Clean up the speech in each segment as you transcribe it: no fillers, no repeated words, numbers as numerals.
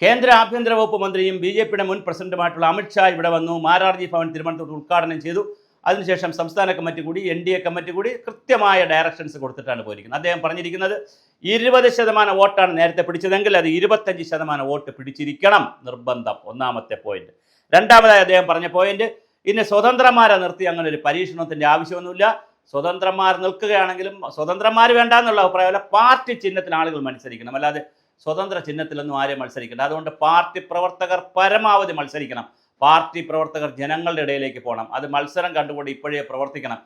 കേന്ദ്ര ആഭ്യന്തര വകുപ്പ് മന്ത്രിയും ബി.ജെ.പിയുടെ മുൻ പ്രസിഡന്റുമായിട്ടുള്ള അമിത്ഷാ ഇവിടെ വന്നു. മാരാർജി ഭവൻ തിരുവനന്തപുരത്ത് ഉദ്ഘാടനം ചെയ്തു. അതിനുശേഷം സംസ്ഥാന കമ്മിറ്റി കൂടി NDA കമ്മിറ്റി കൂടി കൃത്യമായ ഡയറക്ഷൻസ് കൊടുത്തിട്ടാണ് പോയിരിക്കുന്നത്. അദ്ദേഹം പറഞ്ഞിരിക്കുന്നത് 20% വോട്ടാണ് നേരത്തെ പിടിച്ചതെങ്കിൽ അത് 25% വോട്ട് പിടിച്ചിരിക്കണം, നിർബന്ധം. ഒന്നാമത്തെ പോയിന്റ്. രണ്ടാമതായി അദ്ദേഹം പറഞ്ഞ പോയിന്റ്, ഇനി സ്വതന്ത്രന്മാരെ നിർത്തി അങ്ങനെ ഒരു പരീക്ഷണത്തിൻ്റെ ആവശ്യമൊന്നുമില്ല. സ്വതന്ത്രന്മാർ നിൽക്കുകയാണെങ്കിലും സ്വതന്ത്രന്മാർ വേണ്ട എന്നുള്ള അഭിപ്രായമല്ല, പാർട്ടി ചിഹ്നത്തിൽ ആളുകൾ മത്സരിക്കണം, അല്ലാതെ സ്വതന്ത്ര ചിഹ്നത്തിലൊന്നും ആരെയും മത്സരിക്കണം. അതുകൊണ്ട് പാർട്ടി പ്രവർത്തകർ പരമാവധി മത്സരിക്കണം. പാർട്ടി പ്രവർത്തകർ ജനങ്ങളുടെ ഇടയിലേക്ക് പോകണം. അത് മത്സരം കണ്ടുകൊണ്ട് ഇപ്പോഴേ പ്രവർത്തിക്കണം.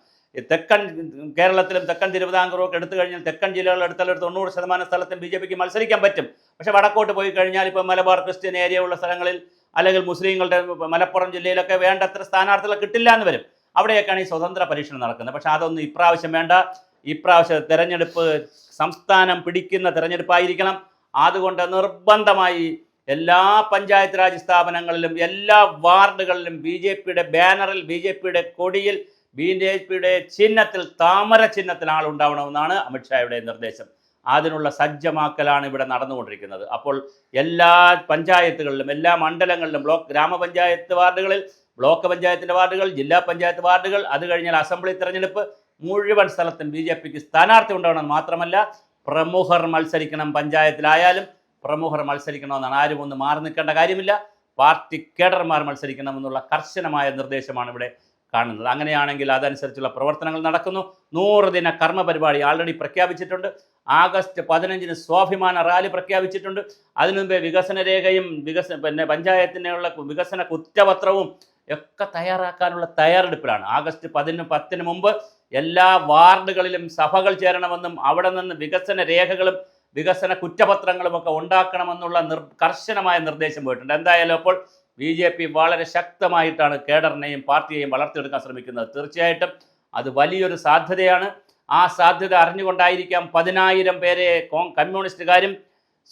തെക്കൻ കേരളത്തിലും തെക്കൻ തിരുവിതാംകൂറും ഒക്കെ എടുത്തു കഴിഞ്ഞാൽ തെക്കൻ ജില്ലകൾ എടുത്താൽ 90% സ്ഥലത്തും BJPക്ക് മത്സരിക്കാൻ പറ്റും. പക്ഷേ വടക്കോട്ട് പോയി കഴിഞ്ഞാൽ ഇപ്പോൾ മലബാർ ക്രിസ്ത്യൻ ഏരിയ ഉള്ള സ്ഥലങ്ങളിൽ അല്ലെങ്കിൽ മുസ്ലിങ്ങളുടെ മലപ്പുറം ജില്ലയിലൊക്കെ വേണ്ടത്ര സ്ഥാനാർത്ഥികളെ കിട്ടില്ല എന്ന് വരും. അവിടെയൊക്കെയാണ് ഈ സ്വതന്ത്ര പരീക്ഷണം നടക്കുന്നത്. പക്ഷേ അതൊന്നും ഇപ്രാവശ്യം വേണ്ട. ഇപ്രാവശ്യം തെരഞ്ഞെടുപ്പ് സംസ്ഥാനം പിടിക്കുന്ന തെരഞ്ഞെടുപ്പായിരിക്കണം. അതുകൊണ്ട് നിർബന്ധമായി എല്ലാ പഞ്ചായത്ത് രാജ് സ്ഥാപനങ്ങളിലും എല്ലാ വാർഡുകളിലും BJPയുടെ ബാനറിൽ, BJPയുടെ കൊടിയിൽ, BJPയുടെ ചിഹ്നത്തിൽ, താമര ചിഹ്നത്തിൽ ആളുണ്ടാവണമെന്നാണ് അമിത്ഷായുടെ നിർദ്ദേശം. അതിനുള്ള സജ്ജമാക്കലാണ് ഇവിടെ നടന്നുകൊണ്ടിരിക്കുന്നത്. അപ്പോൾ എല്ലാ പഞ്ചായത്തുകളിലും എല്ലാ മണ്ഡലങ്ങളിലും ഗ്രാമപഞ്ചായത്ത് വാർഡുകളിൽ, ബ്ലോക്ക് പഞ്ചായത്തിൻ്റെ വാർഡുകൾ, ജില്ലാ പഞ്ചായത്ത് വാർഡുകൾ, അത് കഴിഞ്ഞാൽ അസംബ്ലി തെരഞ്ഞെടുപ്പ്, മുഴുവൻ സ്ഥലത്തും BJPക്ക് സ്ഥാനാർത്ഥി ഉണ്ടാവണമെന്ന് മാത്രമല്ല പ്രമുഖർ മത്സരിക്കണം. പഞ്ചായത്തിലായാലും പ്രമുഖർ മത്സരിക്കണമെന്നാണ്. ആരും ഒന്ന് മാറി നിൽക്കേണ്ട കാര്യമില്ല. പാർട്ടി കേഡർമാർ മത്സരിക്കണമെന്നുള്ള കർശനമായ നിർദ്ദേശമാണ് ഇവിടെ കാണുന്നത്. അങ്ങനെയാണെങ്കിൽ അതനുസരിച്ചുള്ള പ്രവർത്തനങ്ങൾ നടക്കുന്നു. 100 ദിന കർമ്മ പരിപാടി ആൾറെഡി പ്രഖ്യാപിച്ചിട്ടുണ്ട്. ആഗസ്റ്റ് 15 സ്വാഭിമാന റാലി പ്രഖ്യാപിച്ചിട്ടുണ്ട്. അതിനു മുമ്പേ വികസന രേഖയും പഞ്ചായത്തിനുള്ള വികസന കുറ്റപത്രവും ഒക്കെ തയ്യാറാക്കാനുള്ള തയ്യാറെടുപ്പിലാണ്. ആഗസ്റ്റ് 10 മുമ്പ് എല്ലാ വാർഡുകളിലും സഭകൾ ചേരണമെന്നും അവിടെ നിന്ന് വികസന രേഖകളും വികസന കുറ്റപത്രങ്ങളും ഒക്കെ ഉണ്ടാക്കണമെന്നുള്ള കർശനമായ നിർദ്ദേശം പോയിട്ടുണ്ട്. എന്തായാലും അപ്പോൾ BJP വളരെ ശക്തമായിട്ടാണ് കേഡറിനെയും പാർട്ടിയെയും വളർത്തിയെടുക്കാൻ ശ്രമിക്കുന്നത്. തീർച്ചയായിട്ടും അത് വലിയൊരു സാധ്യതയാണ്. ആ സാധ്യത അറിഞ്ഞുകൊണ്ടായിരിക്കാം 10,000 പേരെ കമ്മ്യൂണിസ്റ്റുകാരും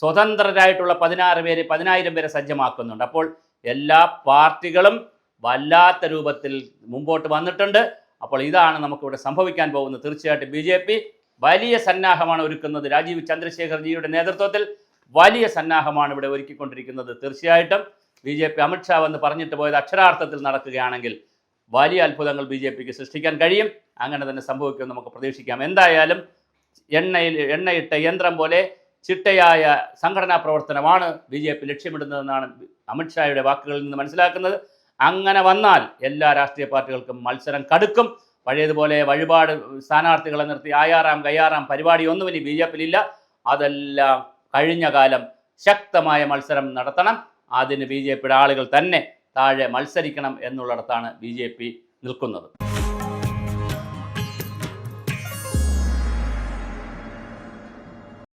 സ്വതന്ത്രരായിട്ടുള്ള 10,000 പേരെ സജ്ജമാക്കുന്നുണ്ട്. അപ്പോൾ എല്ലാ പാർട്ടികളും വല്ലാത്ത രൂപത്തിൽ മുമ്പോട്ട് വന്നിട്ടുണ്ട്. അപ്പോൾ ഇതാണ് നമുക്കിവിടെ സംഭവിക്കാൻ പോകുന്നത്. തീർച്ചയായിട്ടും BJP വലിയ സന്നാഹമാണ് ഒരുക്കുന്നത്. രാജീവ് ചന്ദ്രശേഖർജിയുടെ നേതൃത്വത്തിൽ വലിയ സന്നാഹമാണ് ഇവിടെ ഒരുക്കിക്കൊണ്ടിരിക്കുന്നത്. തീർച്ചയായിട്ടും BJP അമിത്ഷാ വന്ന് പറഞ്ഞിട്ട് പോയത് അക്ഷരാർത്ഥത്തിൽ നടക്കുകയാണെങ്കിൽ വലിയ അത്ഭുതങ്ങൾ BJPക്ക് സൃഷ്ടിക്കാൻ കഴിയും. അങ്ങനെ തന്നെ സംഭവിക്കുമെന്ന് നമുക്ക് പ്രതീക്ഷിക്കാം. എന്തായാലും എണ്ണയിട്ട യന്ത്രം പോലെ ചിട്ടയായ സംഘടനാ പ്രവർത്തനമാണ് BJP ലക്ഷ്യമിടുന്നതെന്നാണ് അമിത്ഷായുടെ വാക്കുകളിൽ നിന്ന് മനസ്സിലാക്കുന്നത്. അങ്ങനെ വന്നാൽ എല്ലാ രാഷ്ട്രീയ പാർട്ടികൾക്കും മത്സരം കടുക്കും. പഴയതുപോലെ വഴിപാട് സ്ഥാനാർത്ഥികളെ നിർത്തി ആയാറാം കയ്യാറാം പരിപാടിയൊന്നും ഇനി BJPയിലില്ല. അതെല്ലാം കഴിഞ്ഞ കാലം. ശക്തമായ മത്സരം നടത്തണം. അതിന് BJPയുടെ ആളുകൾ തന്നെ താഴെ മത്സരിക്കണം എന്നുള്ളിടത്താണ് BJP നിൽക്കുന്നത്.